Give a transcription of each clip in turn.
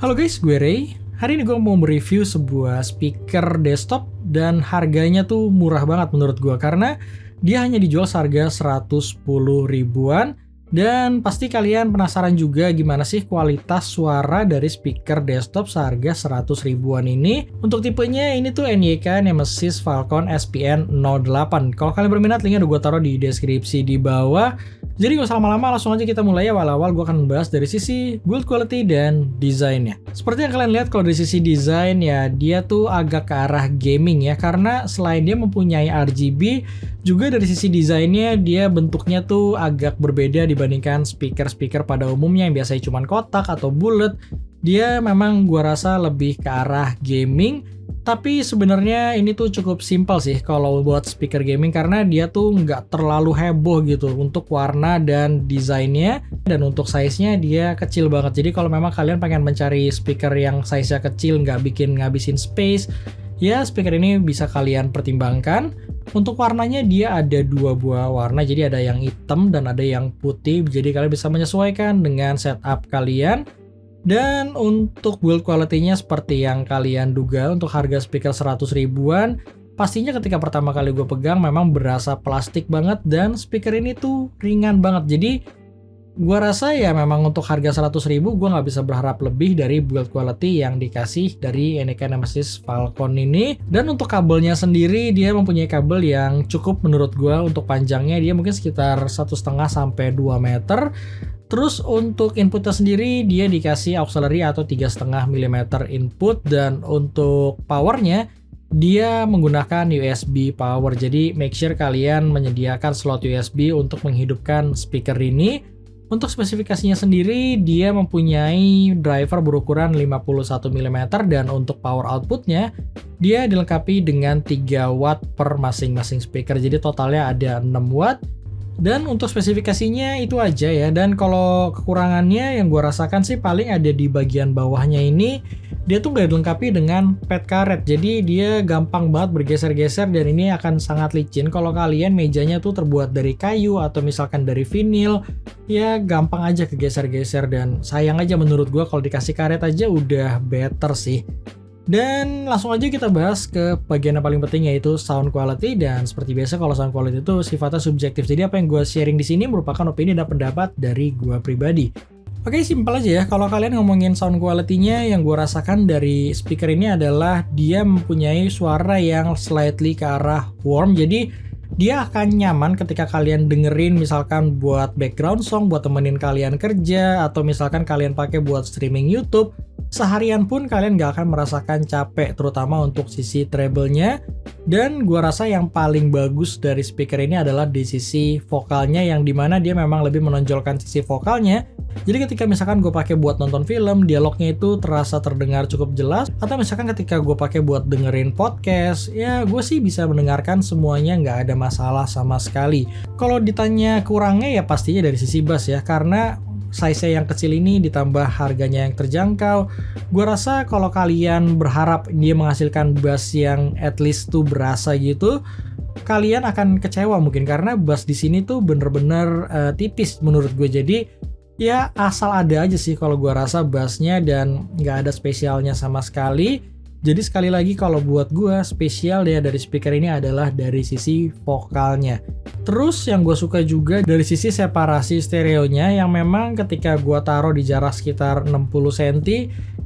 Halo guys, gue Ray. Hari ini gue mau mereview sebuah speaker desktop dan harganya tuh murah banget menurut gue karena dia hanya dijual seharga 110 ribuan. Dan pasti kalian penasaran juga gimana sih kualitas suara dari speaker desktop seharga 100 ribuan ini. Untuk tipenya ini tuh NYK Nemesis Falcon SPN 08. Kalau kalian berminat linknya udah gue taruh di deskripsi di bawah. Jadi gak usah lama-lama, langsung aja kita mulai. Awal-awal gue akan membahas dari sisi build quality dan desainnya. Seperti yang kalian lihat kalau dari sisi desain ya dia tuh agak ke arah gaming ya. Karena selain dia mempunyai RGB, juga dari sisi desainnya dia bentuknya tuh agak berbeda dibandingkan speaker-speaker pada umumnya yang biasanya cuma kotak atau bulat. Dia memang gua rasa lebih ke arah gaming. Tapi sebenarnya ini tuh cukup simpel sih kalau buat speaker gaming karena dia tuh nggak terlalu heboh gitu untuk warna dan desainnya, dan untuk size-nya dia kecil banget. Jadi kalau memang kalian pengen mencari speaker yang size-nya kecil nggak bikin ngabisin space, ya speaker ini bisa kalian pertimbangkan. Untuk warnanya dia ada dua buah warna, jadi ada yang hitam dan ada yang putih, jadi kalian bisa menyesuaikan dengan setup kalian. Dan untuk build quality-nya seperti yang kalian duga, untuk harga speaker 100 ribuan, pastinya ketika pertama kali gue pegang memang berasa plastik banget dan speaker ini tuh ringan banget. Jadi gue rasa ya memang untuk harga 100 ribu gue nggak bisa berharap lebih dari build quality yang dikasih dari NYK Nemesis Falcon ini. Dan untuk kabelnya sendiri dia mempunyai kabel yang cukup menurut gue. Untuk panjangnya dia mungkin sekitar 1,5 sampai 2 meter. Terus untuk inputnya sendiri dia dikasih auxiliary atau 3,5 mm input, dan untuk powernya dia menggunakan USB power. Jadi make sure kalian menyediakan slot USB untuk menghidupkan speaker ini. Untuk spesifikasinya sendiri dia mempunyai driver berukuran 51 mm, dan untuk power outputnya dia dilengkapi dengan 3 watt per masing-masing speaker. Jadi totalnya ada 6 watt. Dan untuk spesifikasinya itu aja ya. Dan kalau kekurangannya yang gue rasakan sih paling ada di bagian bawahnya ini. Dia tuh gak dilengkapi dengan pad karet. Jadi dia gampang banget bergeser-geser dan ini akan sangat licin. Kalau kalian mejanya tuh terbuat dari kayu atau misalkan dari vinil, ya gampang aja kegeser-geser. Dan sayang aja menurut gue kalau dikasih karet aja udah better sih. Dan langsung aja kita bahas ke bagian yang paling penting, yaitu sound quality. Dan seperti biasa kalau sound quality itu sifatnya subjektif, jadi apa yang gue sharing di sini merupakan opini dan pendapat dari gue pribadi. Oke, simpel aja ya. Kalau kalian ngomongin sound quality-nya, yang gue rasakan dari speaker ini adalah dia mempunyai suara yang slightly ke arah warm. Jadi dia akan nyaman ketika kalian dengerin misalkan buat background song, buat temenin kalian kerja, atau misalkan kalian pakai buat streaming YouTube. Seharian pun kalian gak akan merasakan capek, terutama untuk sisi treble-nya. Dan gua rasa yang paling bagus dari speaker ini adalah di sisi vokalnya, yang dimana dia memang lebih menonjolkan sisi vokalnya. Jadi ketika misalkan gue pakai buat nonton film, dialognya itu terasa terdengar cukup jelas. Atau misalkan ketika gue pakai buat dengerin podcast, ya gue sih bisa mendengarkan semuanya nggak ada masalah sama sekali. Kalau ditanya kurangnya ya pastinya dari sisi bass ya, karena size-nya yang kecil ini ditambah harganya yang terjangkau. Gue rasa kalau kalian berharap dia menghasilkan bass yang at least tuh berasa gitu, kalian akan kecewa mungkin karena bass di sini tuh bener-bener tipis menurut gue. Jadi ya asal ada aja sih kalau gue rasa bassnya, dan nggak ada spesialnya sama sekali. Jadi sekali lagi kalau buat gue spesial ya dari speaker ini adalah dari sisi vokalnya. Terus yang gue suka juga dari sisi separasi stereonya, yang memang ketika gue taruh di jarak sekitar 60 cm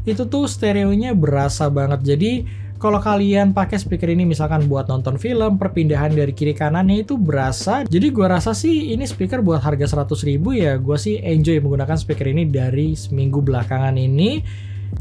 itu tuh stereonya berasa banget. Jadi kalau kalian pakai speaker ini misalkan buat nonton film, perpindahan dari kiri kanannya itu berasa. Jadi gue rasa sih ini speaker buat harga 100 ribu ya gue sih enjoy menggunakan speaker ini dari seminggu belakangan ini.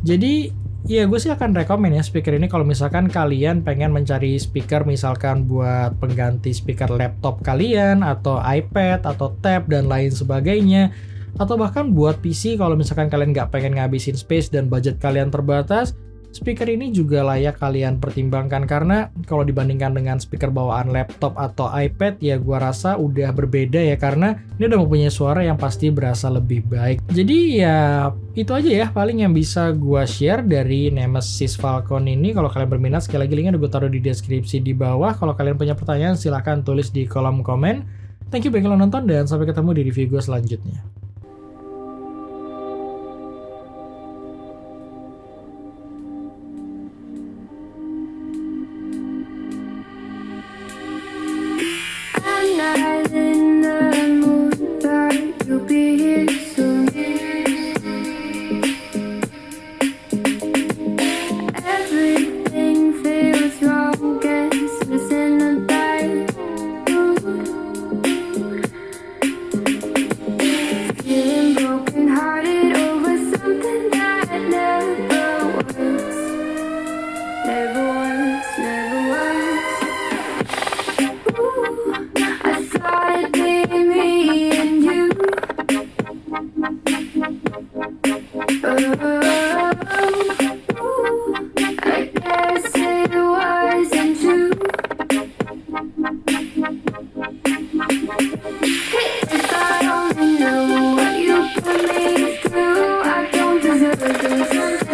Jadi ya gue sih akan rekomen ya speaker ini kalau misalkan kalian pengen mencari speaker misalkan buat pengganti speaker laptop kalian, atau iPad, atau tab, dan lain sebagainya. Atau bahkan buat PC kalau misalkan kalian nggak pengen ngabisin space dan budget kalian terbatas. Speaker ini juga layak kalian pertimbangkan karena kalau dibandingkan dengan speaker bawaan laptop atau iPad ya gua rasa udah berbeda ya, karena ini udah mempunyai suara yang pasti berasa lebih baik. Jadi ya itu aja ya paling yang bisa gua share dari Nemesis Falcon ini. Kalau kalian berminat, sekali lagi linknya udah gue taruh di deskripsi di bawah. Kalau kalian punya pertanyaan silahkan tulis di kolom komen. Thank you bagi kalian nonton dan sampai ketemu di review gue selanjutnya. Cause I'm